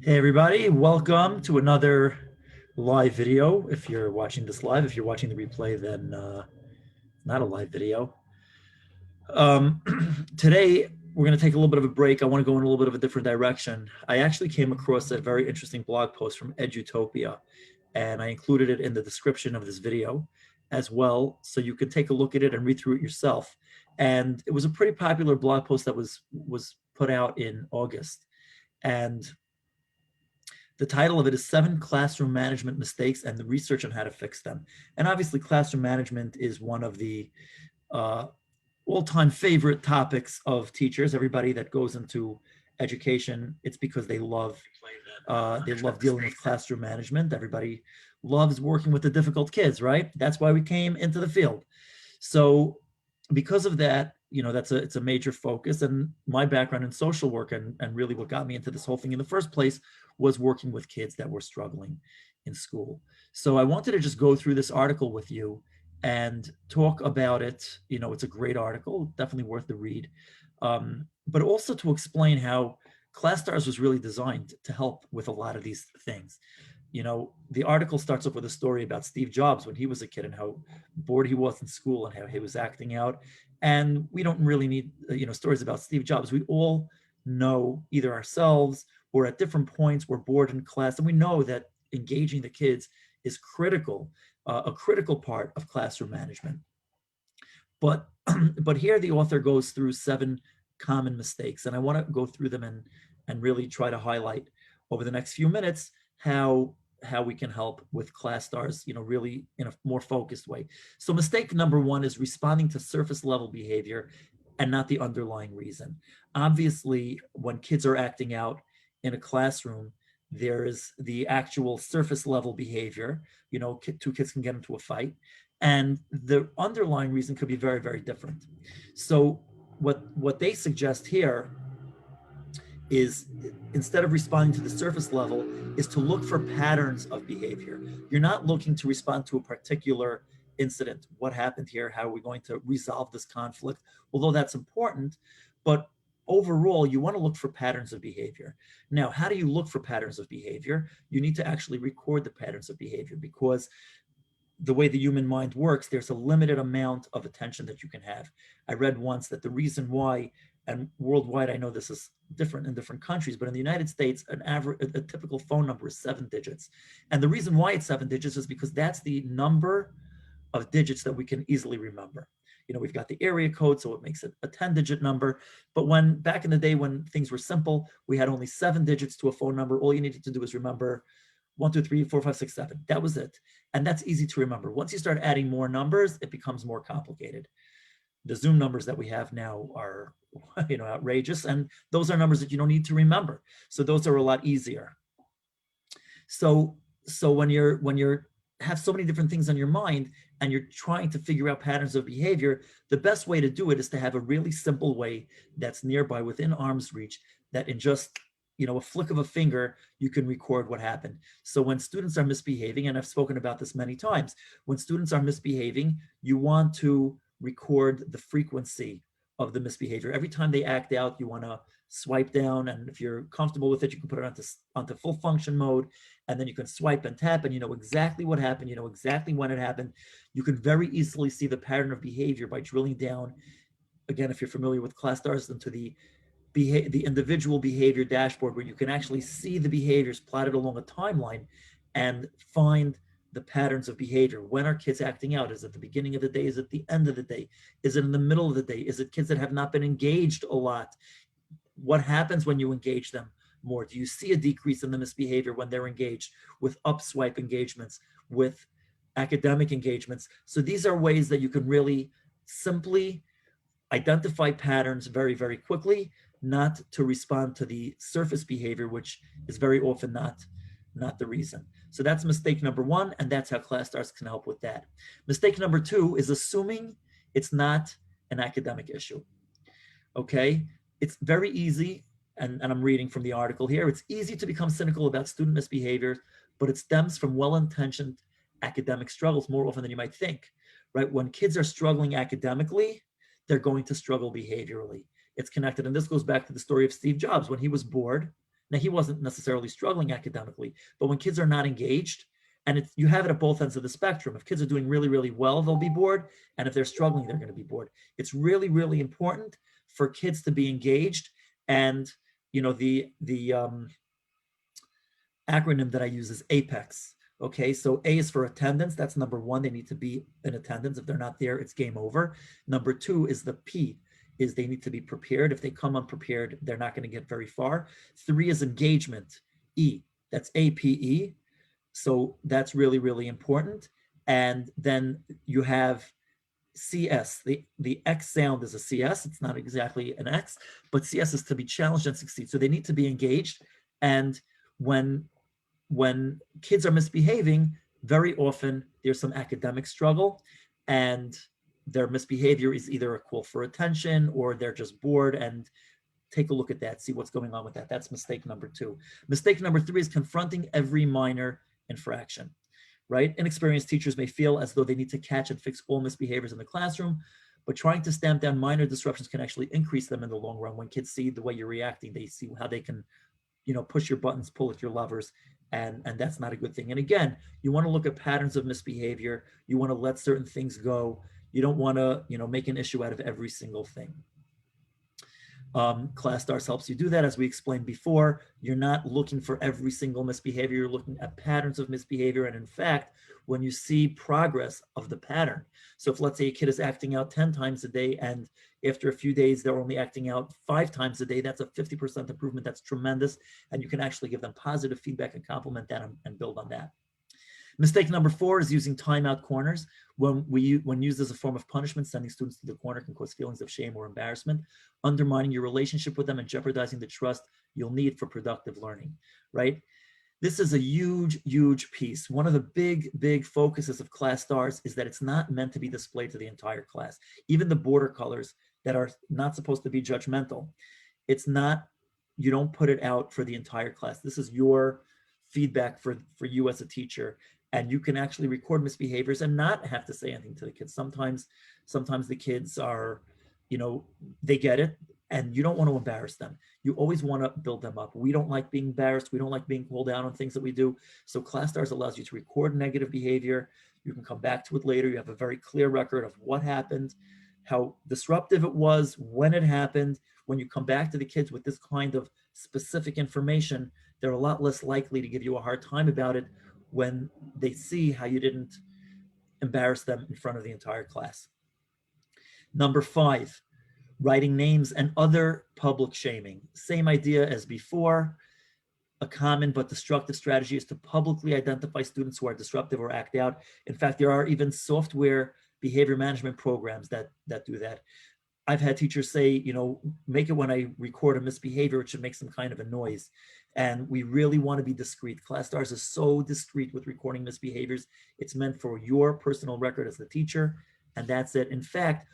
Hey everybody, welcome to another live video. If you're watching this live, if you're watching the replay, then not a live video. Um, Today, we're going to take a little bit of a break. I want to go in a little bit of a different direction. I actually came across a very interesting blog post from Edutopia, and I included it in the description of this video as well, so you can take a look at it and read through it yourself. And it was a pretty popular blog post that was put out in August. And the title of it is 7 Classroom Management Mistakes and the Research on How to Fix Them. And obviously, classroom management is one of the all-time favorite topics of teachers. Everybody that goes into education, it's because they love dealing with classroom management. Everybody loves working with the difficult kids, right? That's why we came into the field. So because of that, it's a major focus. And my background in social work and really what got me into this whole thing in the first place was working with kids that were struggling in school. So I wanted to just go through this article with you and talk about it. It's a great article, definitely worth the read. But also to explain how ClasStars was really designed to help with a lot of these things. The article starts off with a story about Steve Jobs when he was a kid and how bored he was in school and how he was acting out. And we don't really need, stories about Steve Jobs. We all know either ourselves or at different points we're bored in class, and we know that engaging the kids is critical, a critical part of classroom management. But but here the author goes through 7 common mistakes, and I want to go through them and really try to highlight over the next few minutes how we can help with ClasStars, really in a more focused way. So mistake number 1 is responding to surface level behavior and not the underlying reason. Obviously, when kids are acting out in a classroom, there is the actual surface level behavior. 2 kids can get into a fight, and the underlying reason could be very, very different. So what they suggest here is, instead of responding to the surface level, is to look for patterns of behavior. You're not looking to respond to a particular incident. What happened here? How are we going to resolve this conflict? Although that's important, but overall, you want to look for patterns of behavior. Now, how do you look for patterns of behavior? You need to actually record the patterns of behavior, because the way the human mind works, there's a limited amount of attention that you can have. I read once that the reason why, and worldwide, I know this is different in different countries, but in the United States, a typical phone number is 7 digits. And the reason why it's 7 digits is because that's the number of digits that we can easily remember. We've got the area code, so it makes it a 10-digit number. But when back in the day when things were simple, we had only 7 digits to a phone number. All you needed to do was remember 1, 2, 3, 4, 5, 6, 7. That was it. And that's easy to remember. Once you start adding more numbers, it becomes more complicated. The Zoom numbers that we have now are outrageous, and those are numbers that you don't need to remember. So those are a lot easier. So when you're have so many different things on your mind and you're trying to figure out patterns of behavior, the best way to do it is to have a really simple way that's nearby, within arm's reach, that in just a flick of a finger, you can record what happened. So when students are misbehaving, and I've spoken about this many times, when students are misbehaving, you want to record the frequency of the misbehavior. Every time they act out, you want to swipe down, and if you're comfortable with it, you can put it onto full function mode, and then you can swipe and tap, and you know exactly what happened, you know exactly when it happened. You can very easily see the pattern of behavior by drilling down, again, if you're familiar with ClasStars, into the individual behavior dashboard, where you can actually see the behaviors plotted along a timeline and find the patterns of behavior. When are kids acting out? Is it the beginning of the day? Is it the end of the day? Is it in the middle of the day? Is it kids that have not been engaged a lot? What happens when you engage them more? Do you see a decrease in the misbehavior when they're engaged with upswipe engagements, with academic engagements? So these are ways that you can really simply identify patterns very, very quickly, not to respond to the surface behavior, which is very often not the reason. So that's mistake number 1, and that's how ClasStars can help with that. Mistake number 2 is assuming it's not an academic issue. Okay, it's very easy, and I'm reading from the article here, it's easy to become cynical about student misbehavior, but it stems from well-intentioned academic struggles more often than you might think, right? When kids are struggling academically, they're going to struggle behaviorally. It's connected. And this goes back to the story of Steve Jobs. When he was bored Now, he wasn't necessarily struggling academically, but when kids are not engaged, and you have it at both ends of the spectrum. If kids are doing really, really well, they'll be bored. And if they're struggling, they're going to be bored. It's really, really important for kids to be engaged. And, the acronym that I use is APEX. Okay, so A is for attendance. That's number one. They need to be in attendance. If they're not there, it's game over. Number two is the P, is they need to be prepared. If they come unprepared, they're not going to get very far. Three is engagement. E, that's APE. So that's really, really important. And then you have CS. The X sound is a CS. It's not exactly an X, but CS is to be challenged and succeed. So they need to be engaged. And when kids are misbehaving, very often there's some academic struggle, and their misbehavior is either a call for attention or they're just bored. And take a look at that, see what's going on with that. That's mistake number two. Mistake number three is confronting every minor infraction, right? Inexperienced teachers may feel as though they need to catch and fix all misbehaviors in the classroom, but trying to stamp down minor disruptions can actually increase them in the long run. When kids see the way you're reacting, they see how they can, push your buttons, pull at your levers, and that's not a good thing. And again, you want to look at patterns of misbehavior. You want to let certain things go. You don't want to, make an issue out of every single thing. ClasStars helps you do that. As we explained before, you're not looking for every single misbehavior. You're looking at patterns of misbehavior. And in fact, when you see progress of the pattern, so if let's say a kid is acting out 10 times a day and after a few days they're only acting out 5 times a day, that's a 50% improvement. That's tremendous. And you can actually give them positive feedback and compliment that and build on that. Mistake number 4 is using timeout corners. When used as a form of punishment, sending students to the corner can cause feelings of shame or embarrassment, undermining your relationship with them and jeopardizing the trust you'll need for productive learning, right? This is a huge, huge piece. One of the big focuses of ClasStars is that it's not meant to be displayed to the entire class. Even the border colors that are not supposed to be judgmental, you don't put it out for the entire class. This is your feedback for you as a teacher. And you can actually record misbehaviors and not have to say anything to the kids. Sometimes the kids are, they get it, and you don't want to embarrass them. You always want to build them up. We don't like being embarrassed. We don't like being called out on things that we do. So ClasStars allows you to record negative behavior. You can come back to it later. You have a very clear record of what happened, how disruptive it was, when it happened. When you come back to the kids with this kind of specific information, they're a lot less likely to give you a hard time about it when they see how you didn't embarrass them in front of the entire class. Number 5, writing names and other public shaming. Same idea as before. A common but destructive strategy is to publicly identify students who are disruptive or act out. In fact, there are even software behavior management programs that do that. I've had teachers say, make it when I record a misbehavior, it should make some kind of a noise. And we really want to be discreet. ClasStars is so discreet with recording misbehaviors. It's meant for your personal record as the teacher, and that's it. In fact,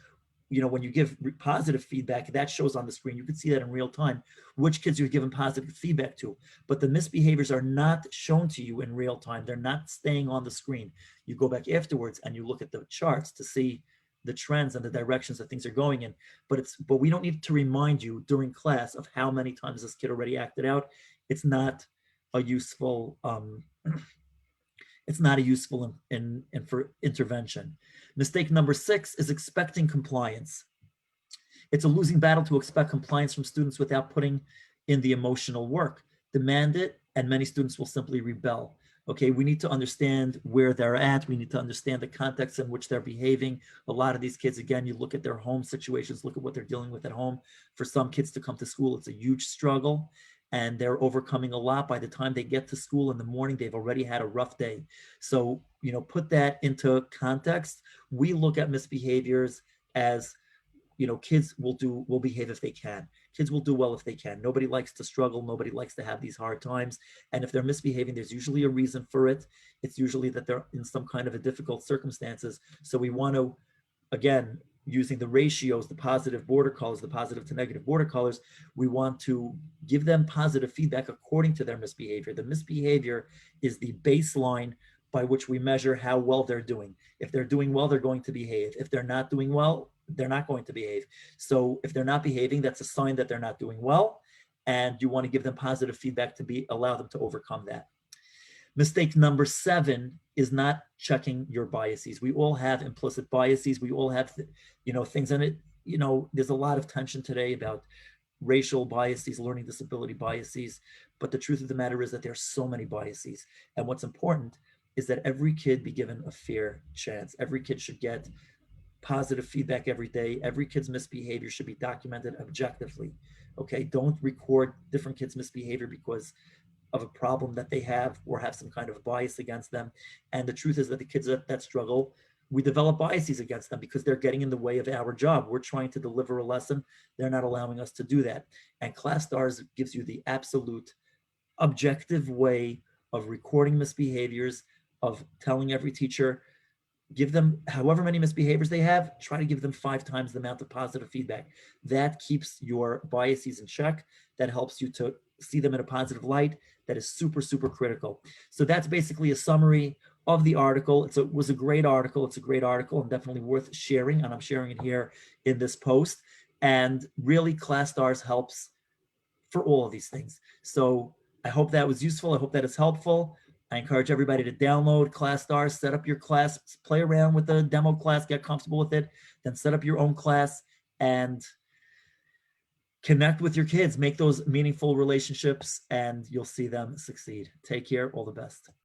when you give positive feedback, that shows on the screen. You can see that in real time, which kids you've given positive feedback to. But the misbehaviors are not shown to you in real time. They're not staying on the screen. You go back afterwards and you look at the charts to see the trends and the directions that things are going in. But we don't need to remind you during class of how many times this kid already acted out. It's not a useful for intervention. Mistake number 6 is expecting compliance. It's a losing battle to expect compliance from students without putting in the emotional work. Demand it, and many students will simply rebel. Okay, we need to understand where they're at. We need to understand the context in which they're behaving. A lot of these kids, again, you look at their home situations, look at what they're dealing with at home. For some kids to come to school, it's a huge struggle, and they're overcoming a lot. By the time they get to school in the morning, they've already had a rough day. So, put that into context. We look at misbehaviors as, kids will behave if they can. Kids will do well if they can. Nobody likes to struggle. Nobody likes to have these hard times. And if they're misbehaving, there's usually a reason for it. It's usually that they're in some kind of a difficult circumstances. So we want to, again, using the ratios, the positive border colors, the positive to negative border colors, we want to give them positive feedback according to their misbehavior. The misbehavior is the baseline by which we measure how well they're doing. If they're doing well, they're going to behave. If they're not doing well, they're not going to behave. So if they're not behaving, that's a sign that they're not doing well. and you want to give them positive feedback to allow them to overcome that. Mistake number 7 is not checking your biases. We all have implicit biases. We all have, things in it. There's a lot of tension today about racial biases, learning disability biases, but the truth of the matter is that there's so many biases. And what's important is that every kid be given a fair chance. Every kid should get positive feedback every day. Every kid's misbehavior should be documented objectively. Okay, don't record different kids' misbehavior because of a problem that they have or have some kind of bias against them. And the truth is that the kids that struggle, we develop biases against them because they're getting in the way of our job. We're trying to deliver a lesson. They're not allowing us to do that. And ClasStars gives you the absolute objective way of recording misbehaviors, of telling every teacher, give them however many misbehaviors they have, try to give them 5 times the amount of positive feedback. That keeps your biases in check. That helps you to see them in a positive light. That is super, super critical. So that's basically a summary of the article. It was a great article. It's a great article and definitely worth sharing. And I'm sharing it here in this post. And really, ClasStars helps for all of these things. So I hope that was useful. I hope that is helpful. I encourage everybody to download ClasStars, set up your class, play around with the demo class, get comfortable with it, then set up your own class and connect with your kids, make those meaningful relationships, and you'll see them succeed. Take care. All the best.